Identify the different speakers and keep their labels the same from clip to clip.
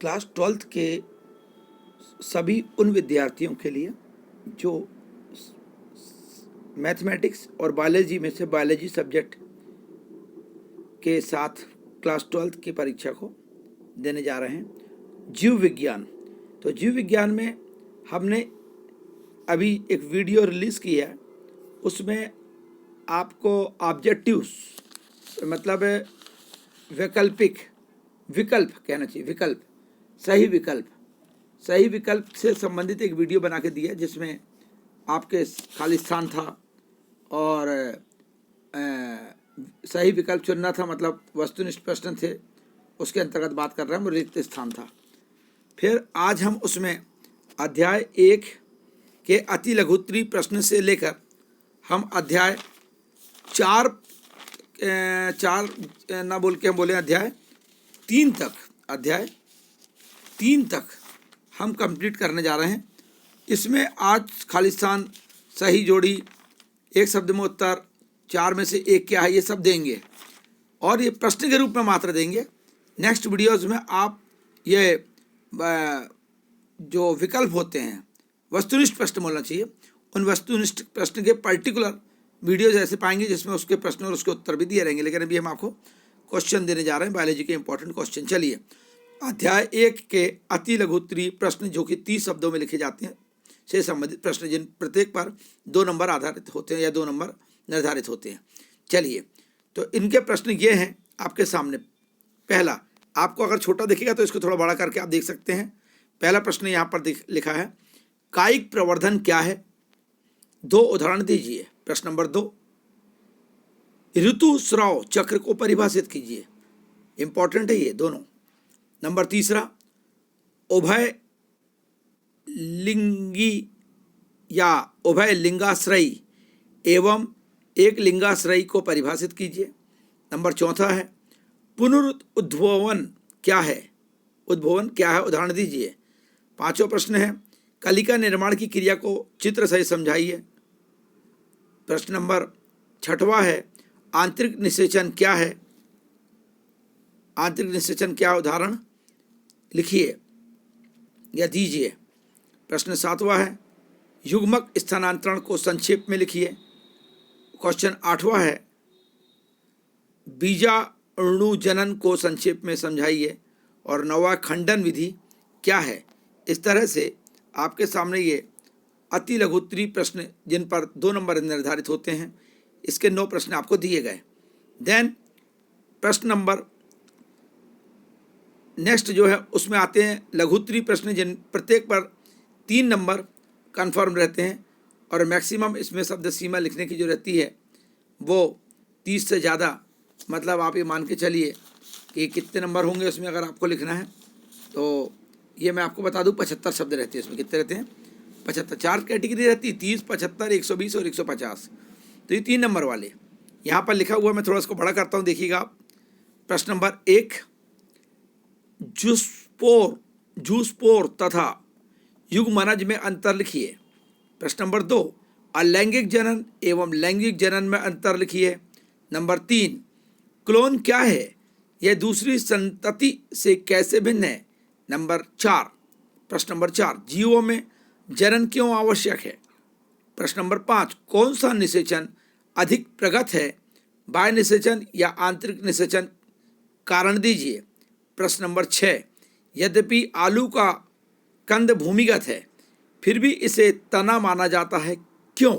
Speaker 1: Class 12th के सभी उन विद्यार्थियों के लिए जो मैथमेटिक्स और बायोलॉजी में से बायोलॉजी सब्जेक्ट के साथ क्लास 12th की परीक्षा को देने जा रहे हैं। जीव विज्ञान, तो जीव विज्ञान में हमने अभी एक वीडियो रिलीज़ की है, उसमें आपको ऑब्जेक्टिव्स मतलब विकल्प कहना चाहिए, सही विकल्प से संबंधित एक वीडियो बना के दिया, जिसमें आपके खाली स्थान था और सही विकल्प चुनना था, मतलब वस्तुनिष्ठ प्रश्न थे, उसके अंतर्गत बात कर रहे हैं, रिक्त स्थान था। फिर आज हम उसमें अध्याय 1 के अति लघुत्तरीय प्रश्न से लेकर हम अध्याय 4 ना बोल के हम बोले अध्याय 3 तक हम कंप्लीट करने जा रहे हैं। इसमें आज खालिस्तान, सही जोड़ी, एक शब्द में उत्तर, 4 में से 1 क्या है, ये सब देंगे और ये प्रश्न के रूप में मात्र देंगे। नेक्स्ट वीडियोस में आप ये जो विकल्प होते हैं, वस्तुनिष्ठ प्रश्न बोलना चाहिए, उन वस्तुनिष्ठ प्रश्न के पर्टिकुलर वीडियोज ऐसे पाएंगे जिसमें उसके प्रश्न और उसके उत्तर भी दिए रहेंगे। लेकिन अभी हम आपको क्वेश्चन देने जा रहे हैं, बायोलॉजी के इंपॉर्टेंट क्वेश्चन। चलिए, अध्याय 1 के अति लघुत्तरीय प्रश्न जो कि 30 शब्दों में लिखे जाते हैं से संबंधित प्रश्न, जिन प्रत्येक पर 2 नंबर आधारित होते हैं या 2 नंबर निर्धारित होते हैं। चलिए, तो इनके प्रश्न ये हैं आपके सामने। पहला, आपको अगर छोटा दिखेगा तो इसको थोड़ा बड़ा करके आप देख सकते हैं। पहला प्रश्न यहाँ पर लिखा है, कायिक प्रवर्धन क्या है? 2 उदाहरण दीजिए। प्रश्न नंबर 2, ऋतुस्राव चक्र को परिभाषित कीजिए। इंपॉर्टेंट है ये दोनों। नंबर 3, उभय लिंगी या उभय लिंगाश्रयी एवं एक लिंगाश्रयी को परिभाषित कीजिए। नंबर 4 है, पुनरुद्भवन क्या है? उद्भवन क्या है? उदाहरण दीजिए। 5वां प्रश्न है, कलिका निर्माण की क्रिया को चित्र सहित समझाइए। प्रश्न नंबर 6वां है, आंतरिक निषेचन क्या है? आंतरिक निषेचन क्या? उदाहरण लिखिए या दीजिए। प्रश्न 7वां है, युग्मक स्थानांतरण को संक्षेप में लिखिए। क्वेश्चन 8वां है, बीजाणु जनन को संक्षेप में समझाइए। और 9वां, खंडन विधि क्या है? इस तरह से आपके सामने ये अति लघुत्तरीय प्रश्न, जिन पर 2 नंबर निर्धारित होते हैं, इसके 9 प्रश्न आपको दिए गए। देन प्रश्न नंबर नेक्स्ट जो है उसमें आते हैं लघुत्तरीय प्रश्न, जिन प्रत्येक पर 3 नंबर कन्फर्म रहते हैं और मैक्सिमम इसमें शब्द सीमा लिखने की जो रहती है वो 30 से ज़्यादा, मतलब आप ये मान के चलिए कि कितने नंबर होंगे उसमें अगर आपको लिखना है तो ये मैं आपको बता दूं, 75 शब्द रहते हैं इसमें। कितने रहते हैं? 75। 4 कैटेगरी रहती है, 30, 75, 120 और 150। तो ये 3 नंबर वाले यहाँ पर लिखा हुआ, मैं थोड़ा इसको बड़ा करता हूँ, देखिएगा आप। प्रश्न नंबर 1, जूस्पोर तथा युग्मनज में अंतर लिखिए। प्रश्न नंबर 2, अलैंगिक जनन एवं लैंगिक जनन में अंतर लिखिए। नंबर 3, क्लोन क्या है? यह दूसरी संतति से कैसे भिन्न है? नंबर 4, प्रश्न नंबर 4, जीवों में जनन क्यों आवश्यक है? प्रश्न नंबर 5, कौन सा निषेचन अधिक प्रगत है, बाह्य निषेचन या आंतरिक निषेचन? कारण दीजिए। प्रश्न नंबर 6, यद्यपि आलू का कंद भूमिगत है फिर भी इसे तना माना जाता है, क्यों?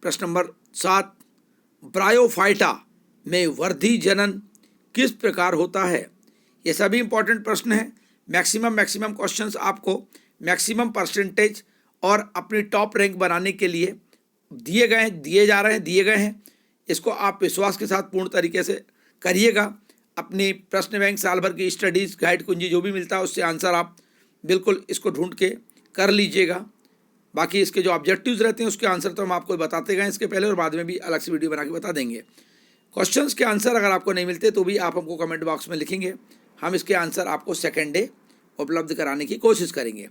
Speaker 1: प्रश्न नंबर 7, ब्रायोफाइटा में वृद्धि जनन किस प्रकार होता है? ये सभी इंपॉर्टेंट प्रश्न हैं। मैक्सिमम क्वेश्चंस आपको मैक्सिमम परसेंटेज और अपनी टॉप रैंक बनाने के लिए दिए गए हैं। इसको आप विश्वास के साथ पूर्ण तरीके से करिएगा। अपनी प्रश्न बैंक साल भर की स्टडीज़ गाइड कुंजी जो भी मिलता है उससे आंसर आप बिल्कुल इसको ढूंढ के कर लीजिएगा। बाकी इसके जो ऑब्जेक्टिव्स रहते हैं उसके आंसर तो हम आपको बताते गए इसके पहले, और बाद में भी अलग से वीडियो बना के बता देंगे। क्वेश्चंस के आंसर अगर आपको नहीं मिलते तो भी आप हमको कमेंट बॉक्स में लिखेंगे, हम इसके आंसर आपको सेकेंड डे उपलब्ध कराने की कोशिश करेंगे।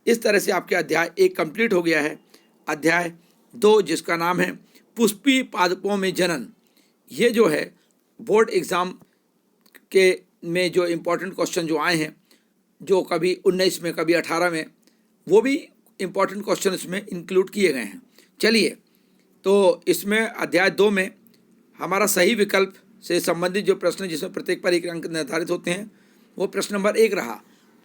Speaker 1: इस तरह से आपके अध्याय 1 कंप्लीट हो गया है। अध्याय 2 जिसका नाम है पुष्पी पादपों में जनन, ये जो है बोर्ड एग्ज़ाम के में जो इम्पोर्टेंट क्वेश्चन जो आए हैं जो कभी 19 में कभी 18 में, वो भी इम्पोर्टेंट क्वेश्चन इसमें इंक्लूड किए गए हैं। चलिए, तो इसमें अध्याय 2 में हमारा सही विकल्प से संबंधित जो प्रश्न है जिसमें प्रत्येक पर 1 अंक निर्धारित होते हैं, वो प्रश्न नंबर 1 रहा।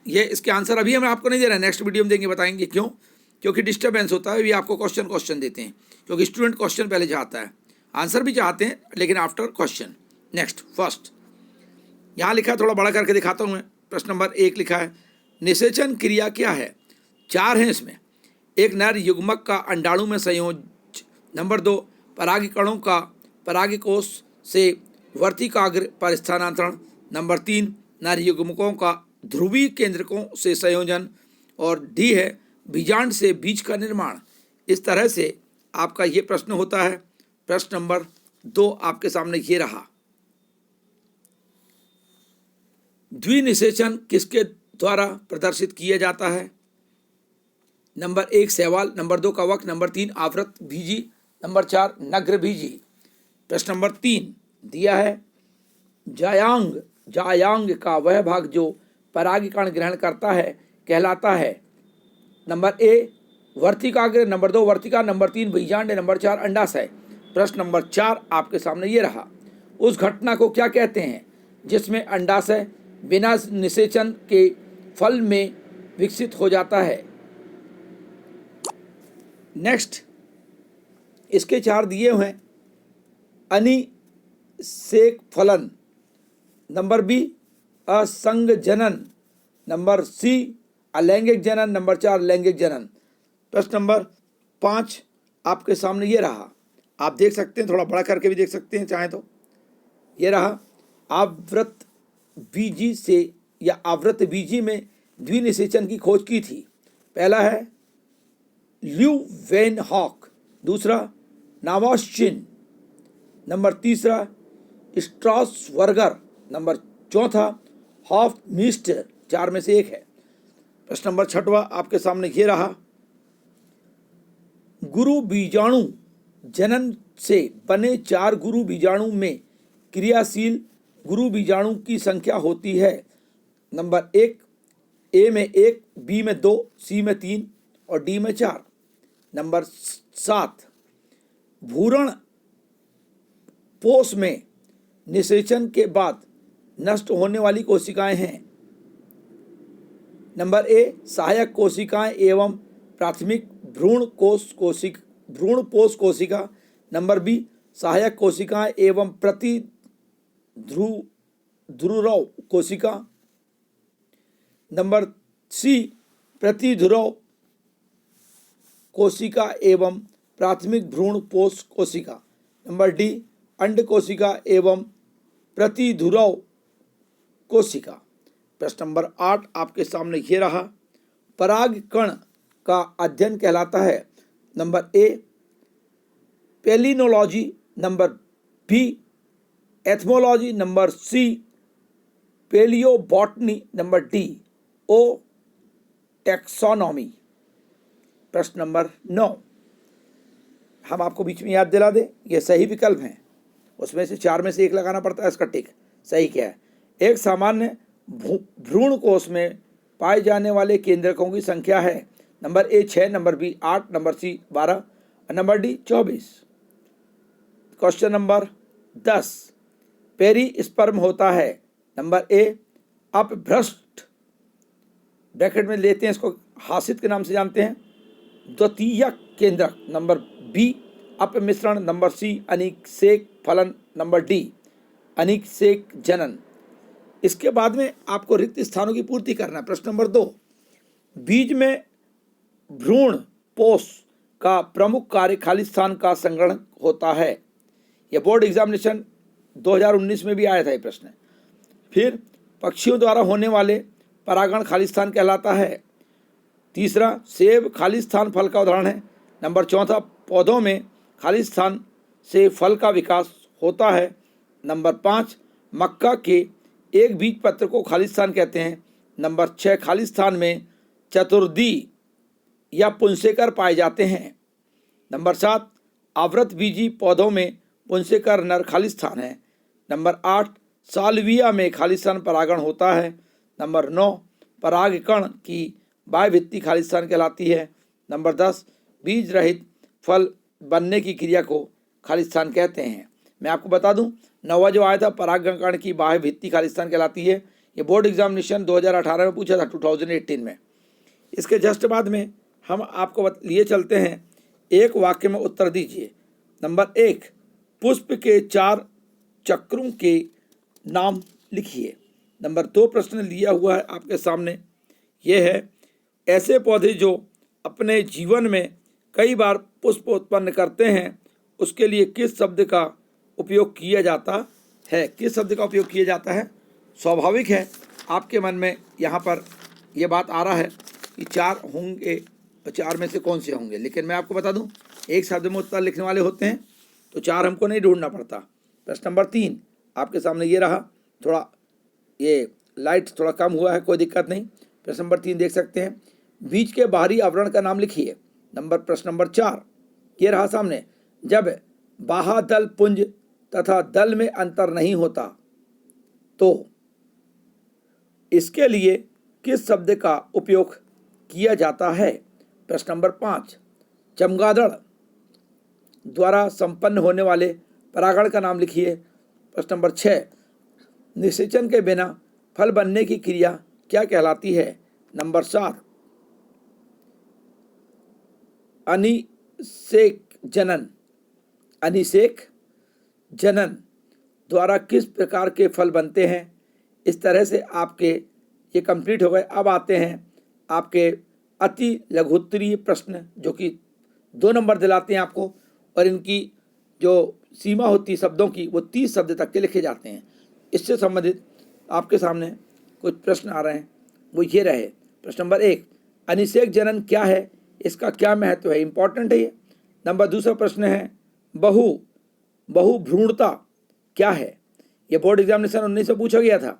Speaker 1: ये इसके आंसर अभी हम आपको नहीं दे रहे हैं, नेक्स्ट वीडियो में देंगे, बताएंगे क्यों, क्योंकि डिस्टर्बेंस होता है। ये आपको क्वेश्चन देते हैं, क्योंकि स्टूडेंट क्वेश्चन पहले चाहता है, आंसर भी चाहते हैं, लेकिन आफ्टर क्वेश्चन। नेक्स्ट फर्स्ट, यहाँ लिखा है, थोड़ा बड़ा करके दिखाता हूँ मैं। प्रश्न नंबर 1 लिखा है, निषेचन क्रिया क्या है? 4 हैं इसमें। 1, नर युग्मक का अंडाणु में संयोज। नंबर 2, परागकणों का परागकोश से वर्तिकाग्र पर स्थानांतरण। नंबर 3, नर युग्मकों का ध्रुवीय केंद्रकों से संयोजन। और डी है, बीजांड से बीज का निर्माण। इस तरह से आपका ये प्रश्न होता है। प्रश्न नंबर 2 आपके सामने ये रहा। द्विनिषेचन किसके द्वारा प्रदर्शित किया जाता है? नंबर 1, शैवाल। नंबर 2, कवक। नंबर 3, आवृत बीजी। नंबर 4, नग्र बीजी। प्रश्न नंबर 3 दिया है, जायांग का वह भाग जो परागकण ग्रहण करता है कहलाता है। नंबर ए, वर्तिकाग्र। नंबर 2, वर्तिका। नंबर 3, बीजांड। नंबर 4, अंडाशय। प्रश्न नंबर 4 आपके सामने ये रहा। उस घटना को क्या कहते हैं जिसमें अंडाशय बिना निषेचन के फल में विकसित हो जाता है? नेक्स्ट, इसके 4 दिए हुए हैं। अनिषेक फलन। नंबर बी, असंग जनन। नंबर सी, अलैंगिक जनन। नंबर 4, लैंगिक जनन। प्रश्न नंबर 5 आपके सामने ये रहा। आप देख सकते हैं, थोड़ा बड़ा करके भी देख सकते हैं चाहे तो। ये रहा, आवृत बीजी से या आवृत बीजी में द्विनिषेचन की खोज की थी। पहला है ल्यूवेनहॉक। दूसरा, Nawaschin. Number 3, Strasburger. Number 4, Hofmeister. 4 में से 1 है। प्रश्न नंबर 6 आपके सामने ये रहा। गुरु बीजाणु जनन से बने 4 गुरु बीजाणु में क्रियाशील गुरु बीजाणु की संख्या होती है। नंबर 1, ए में 1, बी में 2, सी में 3 और डी में 4। नंबर 7, भूरण पोष में निषेचन के बाद नष्ट होने वाली कोशिकाएं हैं। नंबर ए, सहायक कोशिकाएं एवं प्राथमिक भ्रूण पोष कोशिका। नंबर बी, सहायक कोशिकाएं एवं प्रतिध्रुव कोशिका। नंबर सी, प्रतिध्रुव कोशिका एवं प्राथमिक भ्रूण पोष कोशिका। नंबर डी, अंड कोशिका एवं प्रतिध्रुव कोशिका। प्रश्न नंबर 8 आपके सामने ये रहा। परागकण का अध्ययन कहलाता है। Number A, palynology. Number B, etymology. Number C, palaeobotany. Number D, ओ टैक्सोनॉमी। प्रश्न नंबर 9 हम आपको बीच में याद दिला दें, ये सही विकल्प हैं। उसमें से 4 में से 1 लगाना पड़ता है, इसका टिक। सही क्या है? एक सामान्य भ्रूण कोष में पाए जाने वाले केंद्रकों की संख्या है। Number A 6, number B 8, number C 12 और number D 24। Question number 10, perisperm होता है। नंबर ए, अपभ्रष्ट, ब्रैकेट में लेते हैं इसको, हासित के नाम से जानते हैं, द्वितीयक केंद्रक। नंबर बी, अपमिश्रण। नंबर सी, अनिषेक फलन। नंबर डी, अनिषेक जनन। इसके बाद में आपको रिक्त स्थानों की पूर्ति करना है। प्रश्न नंबर 2, बीज में भ्रूण पोष का प्रमुख कार्य खाली स्थान का संग्रहण होता है। यह बोर्ड एग्जामिनेशन 2019 में भी आया था ये प्रश्न। फिर पक्षियों द्वारा होने वाले परागण खाली स्थान कहलाता है। तीसरा, सेब खाली स्थान फल का उदाहरण है। नंबर 4, पौधों में खाली स्थान से फल का विकास होता है। नंबर 5, मक्का के एक बीज पत्र को खाली स्थान कहते हैं। नंबर 6, खाली स्थान में चतुर्दी या पुंसेकर पाए जाते हैं। नंबर 7, आवृत बीजी पौधों में पुंसेकर नर खाली स्थान है। नंबर 8, साल्विया में खाली स्थान परागण होता है। नंबर 9, परागकण की बाह्य भित्ति खाली स्थान कहलाती है। नंबर 10, बीज रहित फल बनने की क्रिया को खाली स्थान कहते हैं। मैं आपको बता दूं, 9वां जो आया था परागकण की बाह्य भित्ति खाली स्थान कहलाती है, ये बोर्ड एग्जामिनेशन 2018 में पूछा था, 2018 में। इसके जस्ट बाद में हम आपको लिए चलते हैं, एक वाक्य में उत्तर दीजिए। नंबर 1, पुष्प के 4 चक्रों के नाम लिखिए। नंबर 2 प्रश्न लिया हुआ है आपके सामने, यह है ऐसे पौधे जो अपने जीवन में कई बार पुष्प उत्पन्न करते हैं, उसके लिए किस शब्द का उपयोग किया जाता है? किस शब्द का उपयोग किया जाता है? स्वाभाविक है आपके मन में यहाँ पर यह बात आ रहा है कि 4 होंगे, 4 में से कौन से होंगे, लेकिन मैं आपको बता दूं, एक शब्द में उत्तर लिखने वाले होते हैं तो 4 हमको नहीं ढूंढना पड़ता। प्रश्न नंबर 3 आपके सामने ये रहा, थोड़ा ये लाइट थोड़ा कम हुआ है, कोई दिक्कत नहीं। प्रश्न नंबर 3 देख सकते हैं, बीज के बाहरी आवरण का नाम लिखिए। प्रश्न नंबर 4 ये रहा सामने, जब बाह्यदल पुंज तथा दल में अंतर नहीं होता तो इसके लिए किस शब्द का उपयोग किया जाता है? प्रश्न नंबर 5, चमगादड़ द्वारा संपन्न होने वाले परागण का नाम लिखिए। प्रश्न नंबर 6, निषेचन के बिना फल बनने की क्रिया क्या कहलाती है? नंबर 7, अनिषेक जनन द्वारा किस प्रकार के फल बनते हैं? इस तरह से आपके ये कंप्लीट हो गए। अब आते हैं आपके अति लघुत्तरीय प्रश्न, जो कि 2 नंबर दिलाते हैं आपको, और इनकी जो सीमा होती है शब्दों की, वो 30 शब्द तक के लिखे जाते हैं। इससे संबंधित आपके सामने कुछ प्रश्न आ रहे हैं, वो ये रहे। प्रश्न नंबर 1, अनिषेक जनन क्या है, इसका क्या महत्व है? इंपॉर्टेंट है ये। दूसरा प्रश्न है, बहुभ्रूणता क्या है? ये बोर्ड एग्जामिनेशन 19 से पूछा गया था।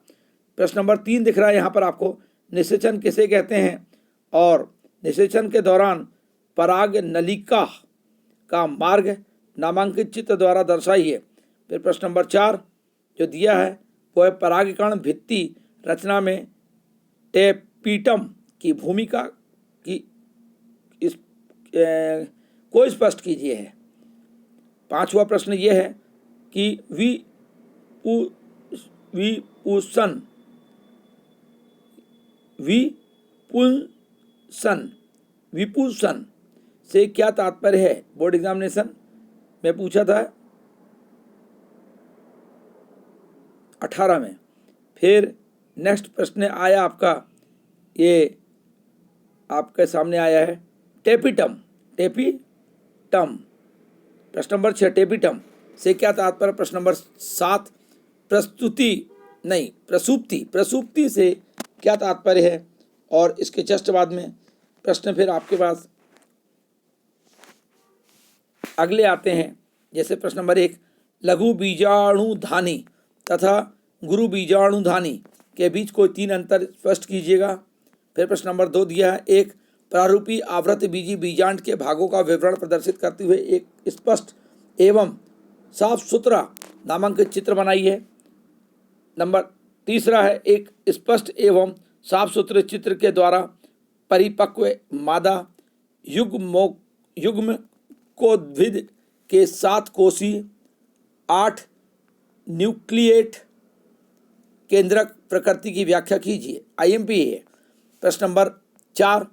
Speaker 1: प्रश्न नंबर 3 दिख रहा है यहाँ पर आपको, निषेचन किसे कहते हैं और निषेचन के दौरान पराग नलिका का मार्ग नामांकित चित्र द्वारा दर्शाइए। फिर प्रश्न नंबर 4 जो दिया है वो है, परागकण भित्ति रचना में टेपिटम की भूमिका की को स्पष्ट कीजिए है। 5वां प्रश्न ये है कि विपुंसन से क्या तात्पर्य है? बोर्ड एग्जामिनेशन में पूछा था 18 में। फिर नेक्स्ट प्रश्न आया आपका, ये आपके सामने आया है, टेपिटम। प्रश्न नंबर 6, टेपिटम से क्या तात्पर्य? प्रश्न नंबर 7, प्रसूप्ति से क्या तात्पर्य है? और इसके जस्ट बाद में प्रश्न फिर आपके पास अगले आते हैं, जैसे प्रश्न नंबर 1, लघु बीजाणुधानी तथा गुरु बीजाणुधानी के बीच कोई 3 अंतर स्पष्ट कीजिएगा। फिर प्रश्न नंबर 2 दिया है, एक प्रारूपी आवृत बीजी बीजांड के भागों का विवरण प्रदर्शित करते हुए एक स्पष्ट एवं साफ सुथरा नामांकित चित्र बनाइए। तीसरा है, एक स्पष्ट एवं साफ सुथरे चित्र के द्वारा परिपक्व मादा युग्मकोद्भिद के 7 कोषीय 8 न्यूक्लिएट केंद्रक प्रकृति की व्याख्या कीजिए। IMP है। प्रश्न नंबर 4,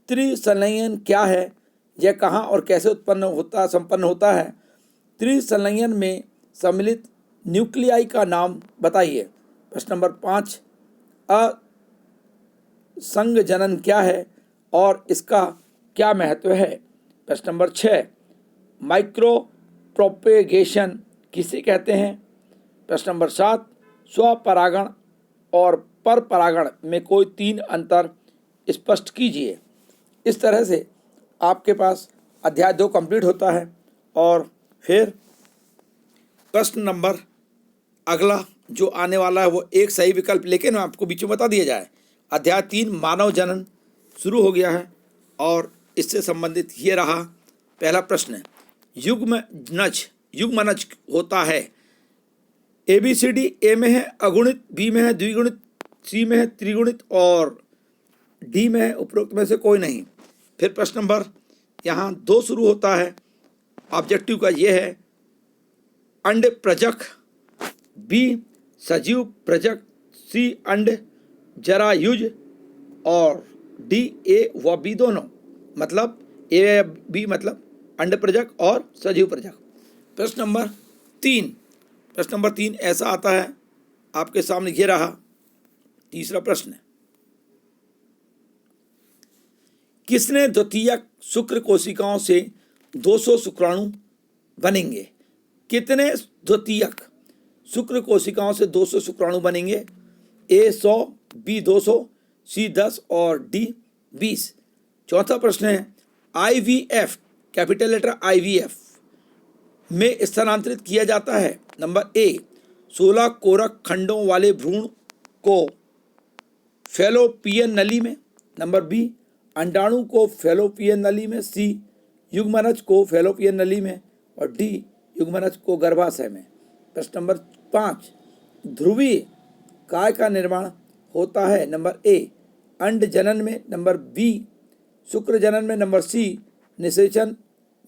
Speaker 1: त्रिसंलयन क्या है, यह कहाँ और कैसे संपन्न होता है? त्रिसंलयन में सम्मिलित न्यूक्लियाई का नाम बताइए। प्रश्न नंबर 5, असंगजनन क्या है और इसका क्या महत्व है? प्रश्न नंबर 6, माइक्रो प्रोपेगेशन किसे कहते हैं? प्रश्न नंबर 7, स्वपरागण और परपरागण में कोई 3 अंतर स्पष्ट कीजिए। इस तरह से आपके पास अध्याय 2 कंप्लीट होता है। और फिर प्रश्न नंबर अगला जो आने वाला है वो एक सही विकल्प, लेकिन आपको बीच में बता दिया जाए, अध्याय 3 मानव जनन शुरू हो गया है और इससे संबंधित ये रहा पहला प्रश्न। युग्मनज होता है ABCD, A में है अगुणित, B में है द्विगुणित, सी में है त्रिगुणित और डी में है उपरोक्त में से कोई नहीं। फिर प्रश्न नंबर यहाँ 2 शुरू होता है। ऑब्जेक्टिव का ये है अंड प्रजक, बी सजीव प्रजक, सी अंड जरायुज और डी ए व बी दोनों। मतलब ए बी मतलब अंड प्रजक और सजीव प्रजक। प्रश्न नंबर 3 ऐसा आता है आपके सामने, ये रहा तीसरा प्रश्न। किसने द्वितीयक शुक्र कोशिकाओं से 200 शुक्राणु बनेंगे? कितने द्वितीयक शुक्र कोशिकाओं से 200 शुक्राणु बनेंगे? ए 100, बी 200, सी 10 और डी 20। चौथा प्रश्न है IVF, कैपिटल लेटर IVF में स्थानांतरित किया जाता है। नंबर ए 16 कोरक खंडों वाले भ्रूण को फैलोपियन नली में, नंबर बी अंडाणु को फैलोपियन नली में, सी युग्मनज को फैलोपियन नली में और डी युग्मनज को गर्भाशय में। प्रश्न नंबर 5 ध्रुवीय काय का निर्माण होता है? नंबर ए अंड जनन में, नंबर बी शुक्र जनन में, नंबर सी निषेचन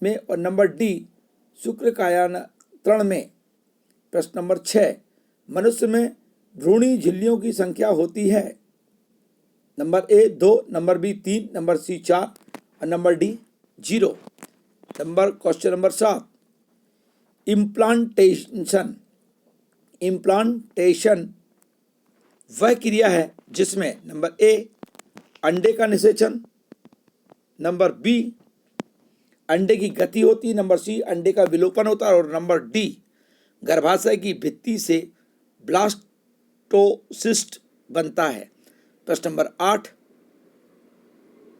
Speaker 1: में और नंबर डी शुक्र कायांतरण में। प्रश्न नंबर 6 मनुष्य में भ्रूणी झिल्लियों की संख्या होती है? Number A 2, number B 3, number C 4 और number D 0। Question number 7 implantation वह क्रिया है जिसमें नंबर ए अंडे का निषेचन, नंबर बी अंडे की गति होती है, नंबर सी अंडे का विलोपन होता है और नंबर डी गर्भाशय की भित्ति से ब्लास्टोसिस्ट बनता है। प्रश्न नंबर 8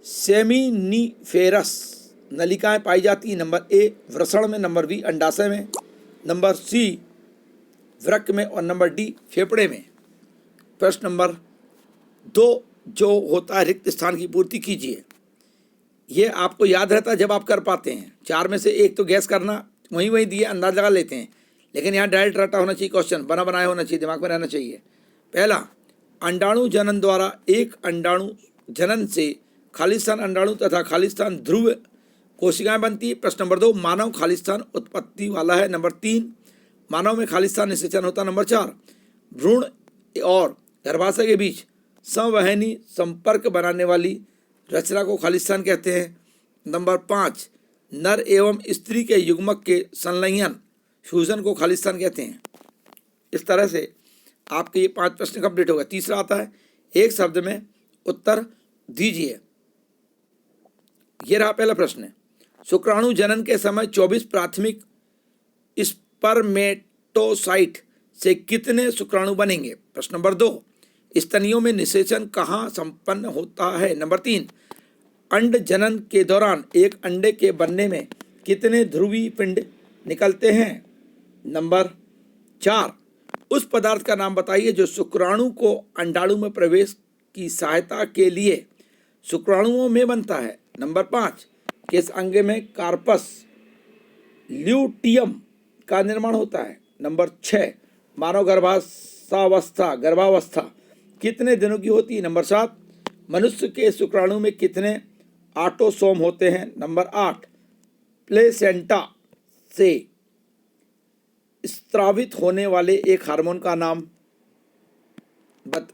Speaker 1: सेमिनिफेरस नलिकाएं पाई जाती हैं? नंबर ए वृषण में, नंबर बी अंडाशय में, नंबर सी वृक्क में और नंबर डी फेफड़े में। प्रश्न नंबर 2 जो होता है रिक्त स्थान की पूर्ति कीजिए। ये आपको याद रहता है जब आप कर पाते हैं। 4 में से एक तो गैस करना, वहीं दिए अंदाज लगा लेते हैं, लेकिन यहाँ डायरेक्ट रटा होना चाहिए, क्वेश्चन बना बनाया होना चाहिए, दिमाग में रहना चाहिए। पहला अंडाणु जनन द्वारा एक अंडाणु जनन से खालिस्तान अंडाणु तथा खालिस्तान ध्रुव कोशिकाएं बनती है। प्रश्न नंबर 2 मानव खालिस्तान उत्पत्ति वाला है। नंबर 3 मानव में खालिस्तान निषेचन होता है। नंबर 4 भ्रूण और गर्भाशय के बीच संवहनी संपर्क बनाने वाली रचना को खालिस्तान कहते हैं। नंबर 5 नर एवं स्त्री के युग्मक के संलयन फ्यूजन को खालिस्तान कहते हैं। इस तरह से आपके ये 5 प्रश्न कंप्लीट हो गए। तीसरा आता है एक शब्द में उत्तर दीजिए। ये रहा पहला प्रश्न। शुक्राणु जनन के समय 24 प्राथमिक स्पर्मेटोसाइट से कितने शुक्राणु बनेंगे? प्रश्न नंबर 2 स्तनियों में निषेचन कहाँ संपन्न होता है? नंबर 3 अंड जनन के दौरान एक अंडे के बनने में कितने ध्रुवीय पिंड निकलते हैं? नंबर 4 उस पदार्थ का नाम बताइए जो शुक्राणु को अंडाणु में प्रवेश की सहायता के लिए शुक्राणुओं में बनता है। नंबर 5 किस अंग में कार्पस ल्यूटियम का निर्माण होता है? नंबर 6 मानव गर्भावस्था कितने दिनों की होती है? नंबर 7 मनुष्य के शुक्राणु में कितने ऑटोसोम होते हैं? नंबर 8 प्लेसेंटा से स्त्रावित होने वाले एक हार्मोन का नाम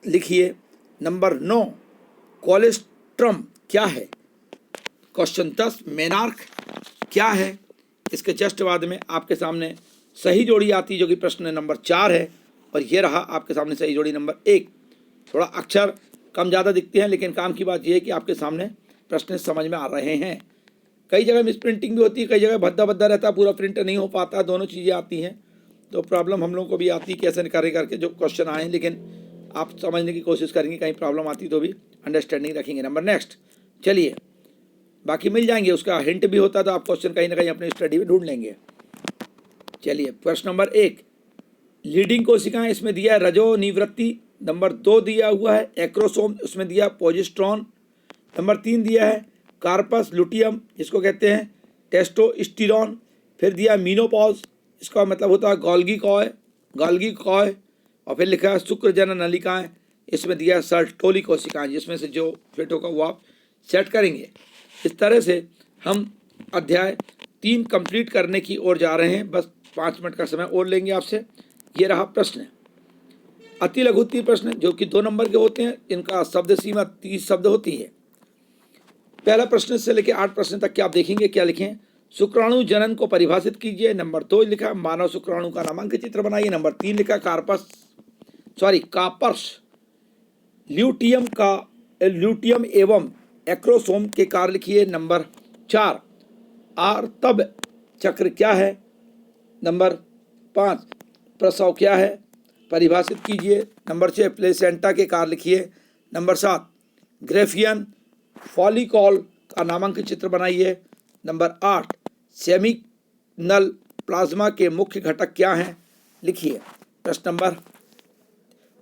Speaker 1: लिखिए। नंबर 9 कोलेस्ट्रम क्या है? क्वेश्चन 10 मेनार्क क्या है? इसके जस्ट बाद में आपके सामने सही जोड़ी आती है जो कि प्रश्न नंबर 4 है और ये रहा आपके सामने सही जोड़ी नंबर 1। थोड़ा अक्षर कम ज़्यादा दिखते हैं लेकिन काम की बात यह है कि आपके सामने प्रश्न समझ में आ रहे हैं। कई जगह मिस प्रिंटिंग भी होती है, कई जगह भद्दा रहता है, पूरा प्रिंट नहीं हो पाता, दोनों चीज़ें आती हैं। तो प्रॉब्लम हम लोगों को भी आती है कैसे करके जो क्वेश्चन आए हैं, लेकिन आप समझने की कोशिश करेंगे, कहीं प्रॉब्लम आती तो भी अंडरस्टैंडिंग रखेंगे। नंबर नेक्स्ट चलिए, बाकी मिल जाएंगे, उसका हिंट भी होता तो आप क्वेश्चन कहीं ना कहीं अपनी स्टडी में ढूंढ लेंगे। चलिए प्रश्न नंबर 1 लीडिंग कोशिकाएं, इसमें दिया है रजो निवृत्ति। नंबर 2 दिया हुआ है एक्रोसोम, उसमें दिया पोजिस्ट्रॉन। नंबर 3 दिया है कार्पस लुटियम, जिसको कहते हैं टेस्टोस्टेरोन। फिर दिया मीनोपॉज, इसका मतलब होता है गोल्गी कॉय, और फिर लिखा है शुक्र जनन नलिकाएं, इसमें दिया है सर्टोली कोशिकाएं, जिसमें से जो फिट होगा वो आप सेट करेंगे। इस तरह से हम अध्याय 3 कंप्लीट करने की ओर जा रहे हैं। बस 5 मिनट का समय और लेंगे आपसे। ये रहा प्रश्न, अति लघु उत्तरीय प्रश्न जो कि 2 नंबर के होते हैं। इनका शब्द सीमा 30 शब्द होती है। पहला प्रश्न से लेकर 8 प्रश्न तक के आप देखेंगे। क्या लिखें? शुक्राणु जनन को परिभाषित कीजिए। नंबर 2 लिखा मानव शुक्राणु का नामांकित चित्र बनाइए। नंबर 3 लिखा कापर्स ल्यूटियम एवं एक्रोसोम के कार्य लिखिए। नंबर 4 आर्तब चक्र क्या है। नंबर 5 प्रसव क्या है, परिभाषित कीजिए। नंबर 6 प्लेसेंटा के कार्य लिखिए। नंबर 7 ग्रेफियन फॉलिकॉल का नामांकित चित्र बनाइए। नंबर 8 सेमिनल प्लाज्मा के मुख्य घटक क्या हैं, लिखिए। प्रश्न नंबर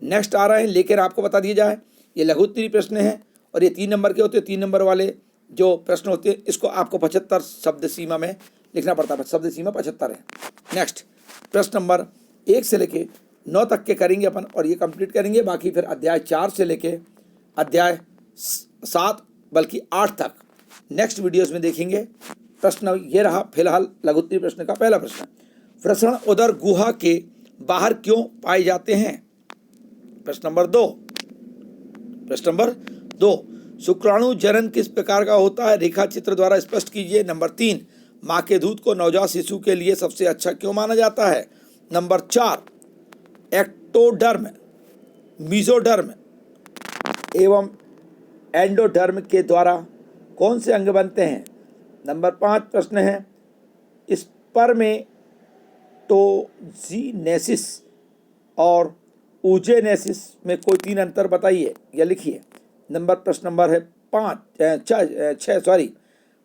Speaker 1: नेक्स्ट आ रहे हैं, लेकिन आपको बता दिया जाए ये लघु उत्तरीय प्रश्न हैं और ये 3 नंबर के होते हैं। 3 नंबर वाले जो प्रश्न होते हैं इसको आपको 75 शब्द सीमा में लिखना पड़ता है। शब्द सीमा 75 है। नेक्स्ट प्रश्न नंबर 1 से लेके 9 तक के करेंगे अपन और ये कंप्लीट करेंगे। बाकी फिर अध्याय 4 से लेके अध्याय 7 बल्कि 8 तक नेक्स्ट वीडियोस में देखेंगे। प्रश्न ये रहा फिलहाल लघु उत्तरीय प्रश्न का पहला प्रश्न, वृषण उदर गुहा के बाहर क्यों पाए जाते हैं। प्रश्न नंबर 2 शुक्राणु जनन किस प्रकार का होता है, रेखा चित्र द्वारा स्पष्ट कीजिए। नंबर 3 माँ के दूध को नवजात शिशु के लिए सबसे अच्छा क्यों माना जाता है। नंबर 4 एक्टोडर्म, मीजोडर्म एवं एंडोडर्म के द्वारा कौन से अंग बनते हैं। नंबर 5 प्रश्न है स्पर्मेटोजीनेसिस और ऊजेनेसिस में कोई 3 अंतर बताइए या लिखिए। प्रश्न नंबर है 6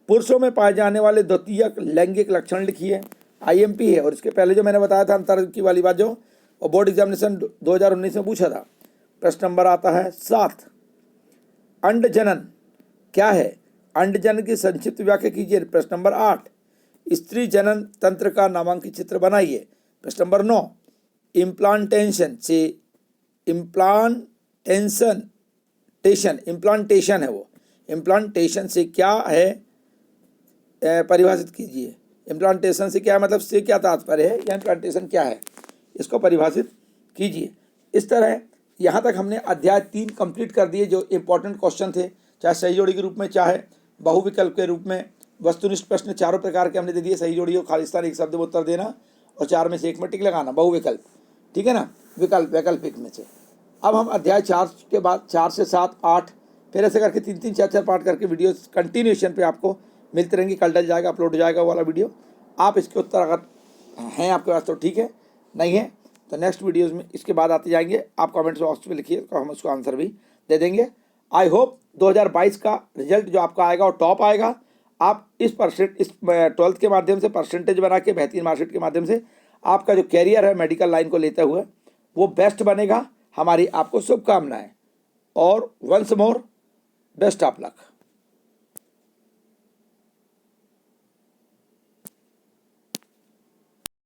Speaker 1: पुरुषों में पाए जाने वाले द्वितीयक लैंगिक लक्षण लिखिए। IMP है और इसके पहले जो मैंने बताया था अंतर की वाली बात जो और बोर्ड एग्जामिनेशन 2019 में पूछा था। प्रश्न नंबर आता है 7 अंड जनन क्या है, अंड जनन की संक्षिप्त व्याख्या कीजिए। प्रश्न नंबर 8 स्त्री जनन तंत्र का नामांकित चित्र बनाइए। प्रश्न नंबर 9 इम्प्लांटेशन है वो इम्प्लांटेशन से क्या है परिभाषित कीजिए। इम्प्लांटेशन से क्या मतलब से क्या तात्पर्य है या इम्प्लांटेशन क्या है, इसको परिभाषित कीजिए। इस तरह यहाँ तक हमने अध्याय 3 कंप्लीट कर दिए जो इंपॉर्टेंट क्वेश्चन थे, चाहे सही जोड़ी के रूप में चाहे बहुविकल्प के रूप में। वस्तुनिष्ठ प्रश्न 4 प्रकार के हमने दे दिए, सही जोड़ी हो, खालिस्तान, एक शब्द में उत्तर देना और 4 में से 1 में टिक लगाना, बहुविकल्प, ठीक है ना, वैकल्पिक में से। अब हम अध्याय 4 के बाद 4 से 7, 8 फिर ऐसे करके 3-3, 4-4 पार्ट करके वीडियो कंटिन्यूएशन पे आपको मिलते रहेंगे। कल डल जाएगा, अपलोड हो जाएगा वाला वीडियो। आप इसके उत्तर अगर हैं आपके पास तो ठीक है, नहीं है तो नेक्स्ट वीडियोज़ में इसके बाद आते जाएंगे। आप कमेंट्स बॉक्स में लिखिए तो हम उसको आंसर भी दे देंगे। आई होप 2022 का रिजल्ट जो आपका आएगा और टॉप आएगा। आप इस 12th के माध्यम से परसेंटेज बना के बेहतरीन मार्कशीट के माध्यम से आपका जो कैरियर है मेडिकल लाइन को लेते हुए वो बेस्ट बनेगा। हमारी आपको शुभकामनाएं और once more best of luck.